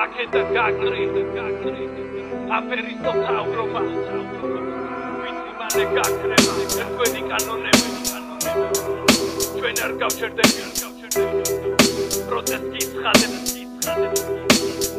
აქედან გაგრით აფერისტო მთავრობა ვიცი მალე გაქრება თქვენი კანონები ჩვენ არ გავჩერდებით პროტესტი ცხადებს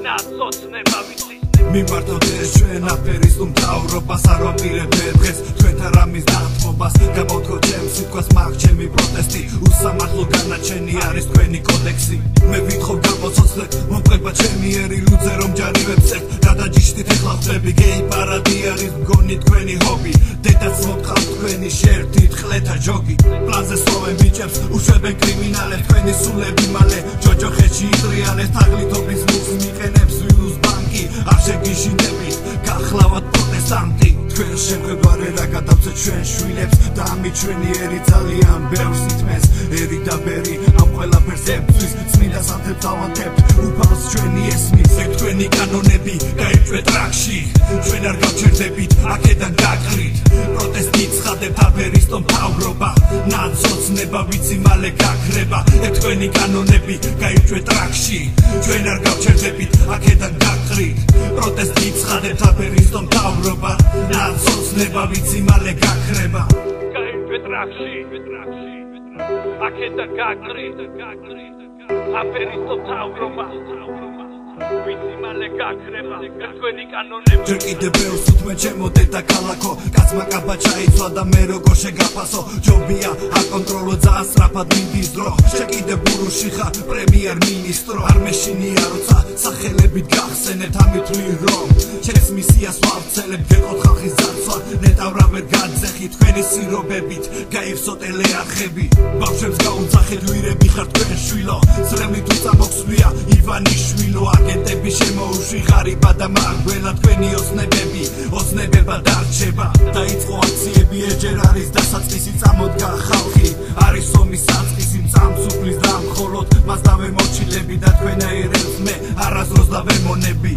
ნაცოცხლება ვიცი მიმართოთ ეს ჩვენ აფერისტო მთავრობას არ ვაპირებთ დღეს ჩვენთან რამის დათმობას გამოვთქვათ ჩემს სიტყვას მაგ ჩემი პროტესტი უსამართლო განაჩენი არის თქვენი კოდექსი მე ვითხოვ გამოცოცხლეთ მომწყება ჩემი ერი ლუძე რომ ჯარივებს წერთ გადაჯიშდით ეხლა ხდები გეი პარადი არის მგონი თქვენი ჰობი დედაც მომთხავთ თქვენი შერთით ხლეთა ჯოგი პლანზე სვავენ ბიჭებს უშვებენ კრიმინალებს თქვენი სულები მალე ჯოჯოხეთში იტრიალეს თაღლითობის მუხს მიყენებს ვილუს ბანკი არ შეგიშინდებით გახლავთ პროტესტანტი თქვენ შემხედვარე რა გადავცეთ ჩვენ შვილებს და ამით ჩვენი ერი ძალიან ბევრს ითმეს ერი და ბერი ამ ყველაფერს ებძვის წმინდა სანთებს ავანთებთ უფალს ჩვენი ესმის თქვენი კანონები გაიწვეთ რაკში ჩვენ არ გავჩერდებით აქედან გაგრით პროტესტი ცხადებთ აფერისტო მთავრობა ნაცოცხლება ვიცი მალე გაქრება თქვენი კანონები გაიწვეთ რაკში ჩვენ არ გავჩერდებით აქედან გაგრით პროტესტი ცხადებთ აფერისტო მთავრობა ნაცოცხლება ვიცი მალე გაქრება გაიწვეთ რაკში აქედან გაგრით აფერისტო მთავრობა ვიცი მალე გაქრება თქვენი კანონები ჯერ კიდე ბევრს უთმენ ჩემო დედაქალაქო კაცმა კაბა ჩაიცვა და მე როგორ შეგაფასო ჯობია აკონტროლო ძალიან სწრაფად მინდის დრო შეკიდე ბურუში ხარ პრემიერ მინისტრო არ მეშინია როცა სახელებით გახსენებთ ამითვლი რომ ჩემს მისიას ვავრცელებ გეყოთ ხალხის ძარცვა ნეტავრა ვერ გაძეხი თქვენი სირობებით გაიფსოთ ელეარხები ბავშვებს გაუძახეთ ვირები ხარ თქვენ შვილო ზრემლით უწამოხსვია ივანიშვილო აგენტები შემოუშვი ღარიბა და მარგველა თქვენი ოცნებება დარჩება დაიწყო აქციები ეჯერ არის დასაწყისი წამოდგა ხალხი არის ომის საწყისი მწამს უფლის და მხოლოდ მას დავემორჩილები და თქვენაირებს მე არასდროს დავემონები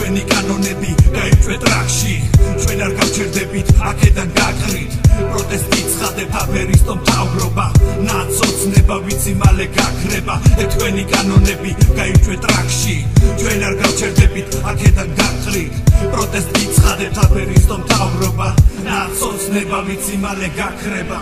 თქვენი კანონები გაიწვეთ რაკში ჩვენ არ გავჩერდებით აქედან გაგრით პროტესტი ცხადებთ აფერისტო მთავრობა ნაცოცხლება ვიცი მალე გაქრება თქვენი კანონები გაიწვეთ რაკში ჩვენ არ გავჩერდებით აქედან გაგრით პროტესტი ცხადებთ აფერისტო მთავრობა ნაცოცხლება ვიცი მალე გაქრება